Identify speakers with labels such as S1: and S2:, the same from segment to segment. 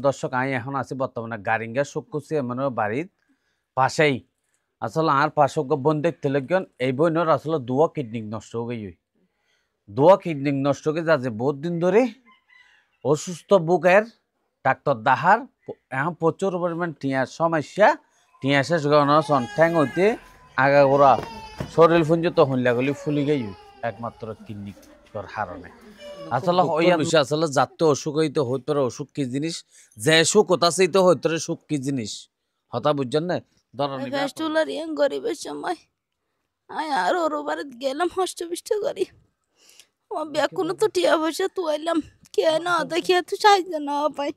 S1: দর্শক আমি এখন আছি বর্তমানে গারিঙ্গা শোকুসি মানে বাড়ির পাশেই আসলে আর পাশে বোন দেখতে লাগেন এই বোনের আসলে দুয়া কিডনি নষ্ট হয়ে গই দুয়া কিডনি নষ্ট হয়ে যাচ্ছে বহুত দিন ধরে অসুস্থ বুকের ডাক্তার দাহার এখন প্রচুর পরিমাণ টিয়ার সমস্যা টিয়া শেষ ঠ্যাং হইতে আগাগোড়া শরীর ফুঞ্জ তো হইলাগুলি ফুলি গই একমাত্র কিডনি হারণে আসলে ওই বিষয় আসলে জাতীয় অসুখ হইতে হইতে অসুখ কি জিনিস যে সুখ হতাছেই তো হইতে সুখ কি জিনিস হতা বুঝছেন না
S2: ফেস্টুলার ইয়াং গরিবের সময় আমি আর ওর বাড়িতে গেলাম হষ্টপিষ্ট করি আমার বেকুনো তো টিয়া পয়সা তুয়াইলাম কে না দেখি এত সাহায্য না পাই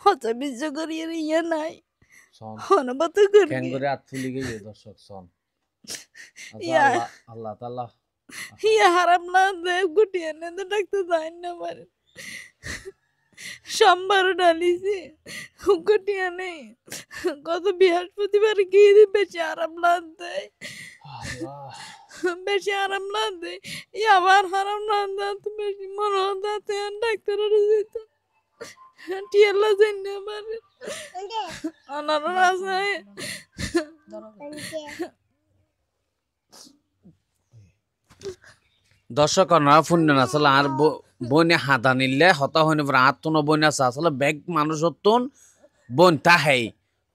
S2: হত বিজ্জ করি ইয়ে নাই হনবাত করি
S1: কেন করে আত ফুলি গই দর্শক সন আল্লাহ তাআলা
S2: ইয়া হারাম না দে গুটিয়ে না তো ডাক্তার যাই না পারে সোমবার ডালিছি গুটিয়ে নেই গত বৃহস্পতিবার গিয়ে বেশি আরাম লাগতে বেশি আরাম লাগতে আবার হারাম লাগতে তো বেশি মনে হতে ডাক্তারের যেত টিয়ালা যাই না পারে অনার আছে
S1: দর্শক ফুন্ডন আসলে আর বনে হাতা নিলে হতা হইনি পরে আর তোন বনে আছে আসলে বেগ মানুষ হতন বোন তাহাই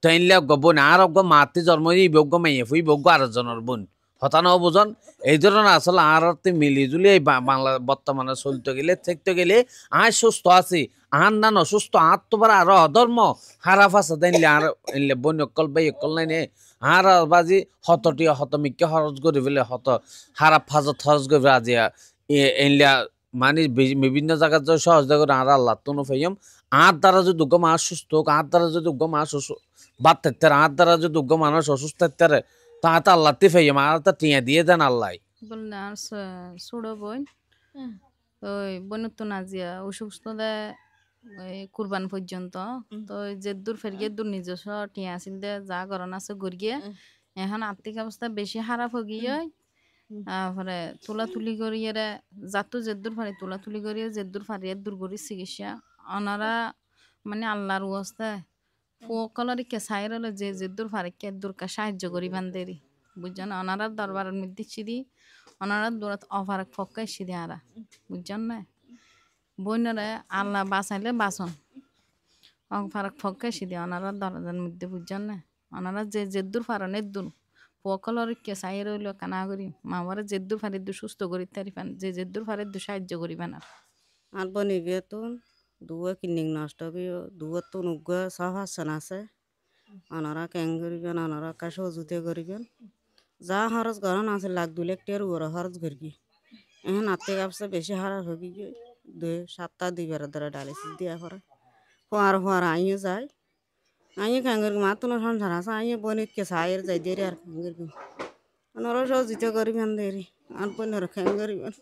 S1: তাইলে বোন আর মাতি জন্ম বজ্ঞ মাইয়ে ফুই বজ্ঞ আরেকজনের বোন হতা ন বুঝন এই ধরনের আসলে আর মিলি জুলি এই বাংলা বর্তমানে চলতে গেলে থাকতে গেলে আয় সুস্থ আছি আর না অসুস্থ আর তো বার আরো অধর্ম হারাফ আছে তাইলে আর এনলে বোন অকল বাই অকল নাই নে আর বাজি হতটি হতমিককে খরচ করে ফেলে হত হারাপ ফাজত খরচ করে ফেলে আজি এনলিয়া মানে বিভিন্ন জায়গায় যে সহজ করে আর আল্লাহ তো ফাইম আর দ্বারা যদি উগ্র মানুষ সুস্থ হোক আর দ্বারা যদি উগ্র মানুষ বাদ থাকতে আর দ্বারা যদি উগ্র মানুষ অসুস্থ থাকতে তাহাতে আল্লাহ তে ফাইম আর তা টিয়া দিয়ে দেন আল্লাহ
S3: বললেন আর ছোড়ো বোন ওই বোনের তো নাজিয়া অসুস্থ দেয় ওই কুরবান পর্যন্ত তো যে দূর ফেরিয়ে দূর নিজস্ব টিয়া আসিল দে যা গরণ আছে গড়িয়ে এখন আর্থিক অবস্থা বেশি খারাপ হয়ে গিয়ে তারপরে তুলাতুলি করিয়ে যাতো যে দূর ফারি তুলাতুলি করিয়ে যে দূর ফারিয়ে দূর করি চিকিৎসা ওনারা মানে আল্লাহর অবস্থায় সকলের কেসাই রলে যে যে দূর ফারি কে দূরকা সাহায্য করি বান্ধেরি বুঝছেন ওনারা দরবারের মধ্যে চিদি ওনারা দূরত অফারক ফক্কাই সিদি আরা বুঝছেন না বইনরে আল্লাহ বাঁচাইলে বাঁচন অফারক ফক্কাই সিদি ওনারা দরজার মধ্যে বুঝছেন না ওনারা যে যে দূর ফারনের দূর সকলের কেসাই রইল কানা করি মামারা যে দূর ফারি দু সুস্থ করি তারি পান যে দূর ফারি দু সাহায্য করিবেন
S4: আর বনি বেতন দুয়া কিনিং নষ্ট দুয়া তো নুগা সাহায্য আছে ওনারা ক্যাং করিবেন ওনারা কা সহযোগিতা করিবেন যা খরচ গরম আছে লাখ 2 লাখ টাকার উপরে খরচ করি এখন আর্থিক অবস্থা বেশি হারাপ হয়ে গিয়ে 2 2 ধরে ডায়ালিসিস দিয়া পরে হওয়ার আইও যায় আইও ক্যাং করি মাতুন সংসার আছে আইও বনিত কে সাইয়ের যাই দেরি আর ক্যাং করি ওনারা সহযোগিতা করিবেন দেরি আর বনিরা ক্যাং করিবেন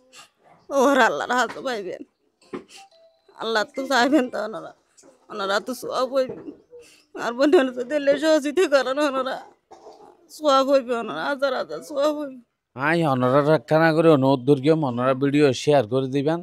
S4: ওর আল্লাহর হাত পাইবেন আল্লাহ তো চাইবেন তো ওনারা তো সব হইবেন আর বোনের তো দিলে সহযোগিতা করেন ওনারা সব হইবে ওনারা হাজার হাজার সব হইবে
S1: আই ওনারা কানা করে অনুরোধ করি ওনারা ভিডিও শেয়ার করে দিবেন